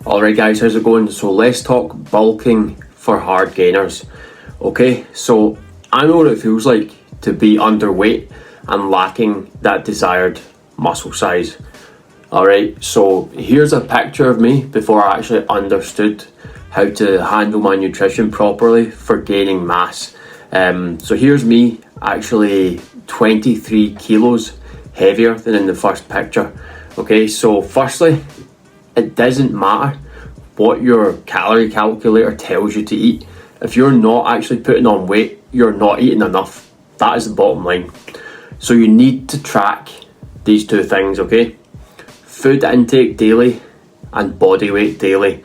Alright guys, how's it going? So let's talk bulking for hard gainers. Okay, so I know what it feels like to be underweight and lacking that desired muscle size. Alright, so here's a picture of me before I actually understood how to handle my nutrition properly for gaining mass. So here's me actually 23 kilos heavier than in the first picture. Okay, so firstly, it doesn't matter what your calorie calculator tells you to eat. If you're not actually putting on weight, you're not eating enough. That is the bottom line. So you need to track these two things, okay? Food intake daily and body weight daily.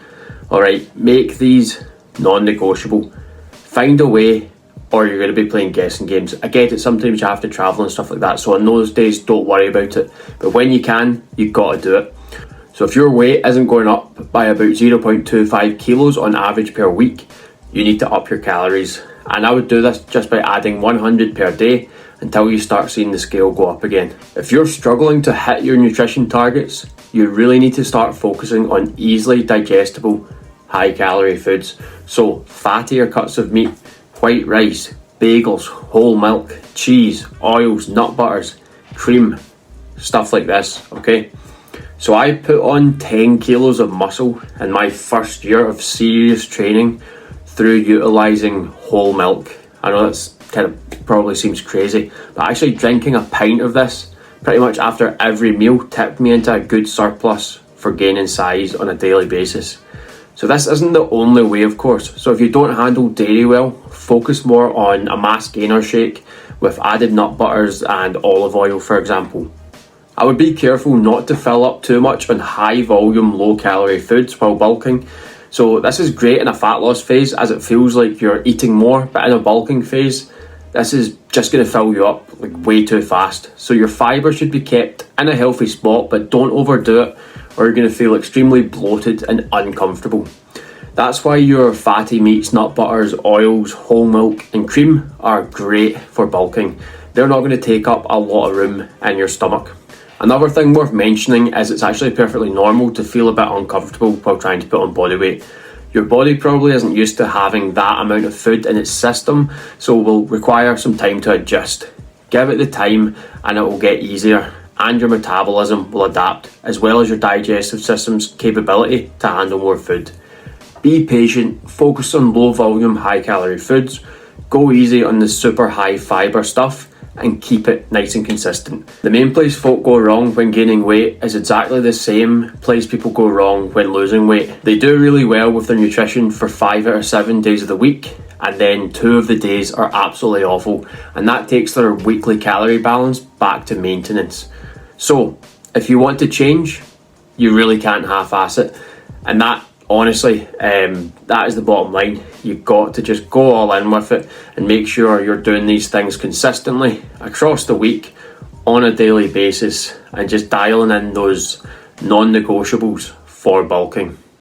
Alright, make these non-negotiable. Find a way or you're going to be playing guessing games. I get it, sometimes you have to travel and stuff like that, so on those days, don't worry about it. But when you can, you've got to do it. So if your weight isn't going up by about 0.25 kilos on average per week, you need to up your calories. And I would do this just by adding 100 per day until you start seeing the scale go up again. If you're struggling to hit your nutrition targets, you really need to start focusing on easily digestible, high calorie foods. So fattier cuts of meat, white rice, bagels, whole milk, cheese, oils, nut butters, cream, stuff like this, okay? So I put on 10 kilos of muscle in my first year of serious training through utilising whole milk. I know that's kind of probably seems crazy, but actually drinking a pint of this pretty much after every meal tipped me into a good surplus for gaining size on a daily basis. So this isn't the only way, of course. So if you don't handle dairy well, focus more on a mass gainer shake with added nut butters and olive oil, for example. I would be careful not to fill up too much on high volume, low calorie foods while bulking. So this is great in a fat loss phase as it feels like you're eating more, but in a bulking phase, this is just going to fill you up like way too fast. So your fibre should be kept in a healthy spot, but don't overdo it or you're going to feel extremely bloated and uncomfortable. That's why your fatty meats, nut butters, oils, whole milk and cream are great for bulking. They're not going to take up a lot of room in your stomach. Another thing worth mentioning is it's actually perfectly normal to feel a bit uncomfortable while trying to put on body weight. Your body probably isn't used to having that amount of food in its system, so will require some time to adjust. Give it the time and it will get easier, and your metabolism will adapt, as well as your digestive system's capability to handle more food. Be patient, focus on low volume, high calorie foods, go easy on the super high fibre stuff, and keep it nice and consistent. The main place folk go wrong when gaining weight is exactly the same place people go wrong when losing weight. They do really well with their nutrition for 5 out of 7 days of the week, and then 2 of the days are absolutely awful, and that takes their weekly calorie balance back to maintenance. So if you want to change, you really can't half-ass it, and that honestly, that is the bottom line. You've got to just go all in with it and make sure you're doing these things consistently across the week on a daily basis and just dialing in those non-negotiables for bulking.